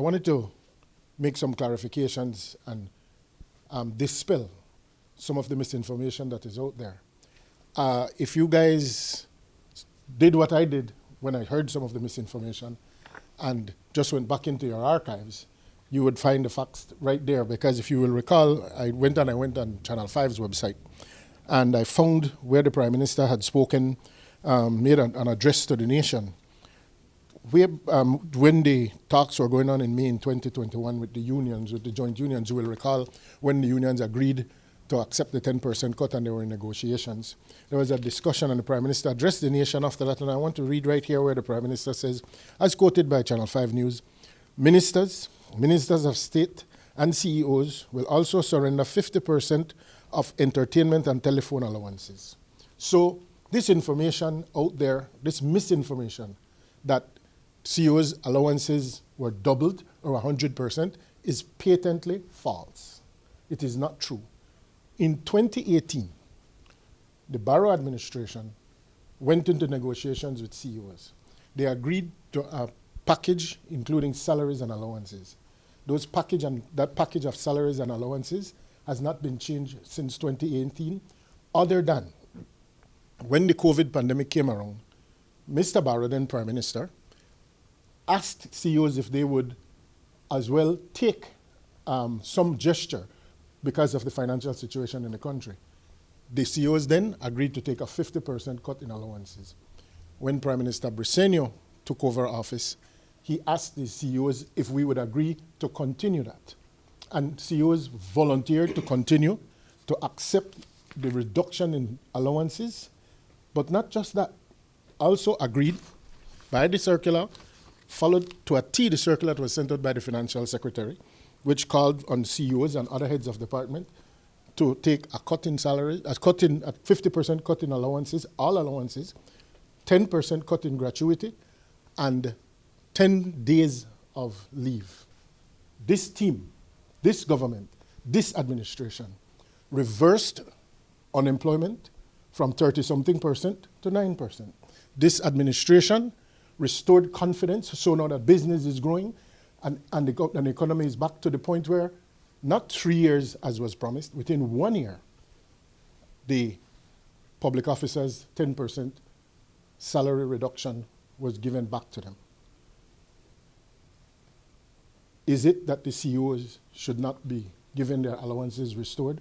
wanted to make some clarifications and dispel some of the misinformation that is out there. If you guys did what I did when I heard some of the misinformation and just went back into your archives, you would find the facts right there. Because if you will recall, I went on Channel 5's website, and I found where the Prime Minister had spoken, made an address to the nation. When the talks were going on in May in 2021 with the unions, with the joint unions, you will recall when the unions agreed to accept the 10% cut and they were in negotiations. There was a discussion and the Prime Minister addressed the nation after that, and I want to read right here where the Prime Minister says, as quoted by Channel 5 News, Ministers of State and CEOs will also surrender 50% of entertainment and telephone allowances. So this information out there, this misinformation that CEOs' allowances were doubled or 100% is patently false. It is not true. In 2018, the Barrow administration went into negotiations with CEOs. They agreed to a package including salaries and allowances. That package of salaries and allowances has not been changed since 2018, other than when the COVID pandemic came around, Mr. Barrow, then Prime Minister, asked CEOs if they would as well take some gesture because of the financial situation in the country. The CEOs then agreed to take a 50% cut in allowances. When Prime Minister Briceño took over office, he asked the CEOs if we would agree to continue that. And CEOs volunteered to continue to accept the reduction in allowances, but not just that, also agreed by the circular, followed to a T the circular that was sent out by the Financial Secretary, which called on CEOs and other heads of department to take a cut in salary, a 50% cut in allowances, all allowances, 10% cut in gratuity, and 10 days of leave. This team, this government, this administration reversed unemployment from 30-something% to 9%. This administration restored confidence, so now that business is growing and the economy is back to the point where, not 3 years as was promised, within 1 year, the public officers' 10% salary reduction was given back to them. Is it that the CEOs should not be given their allowances restored?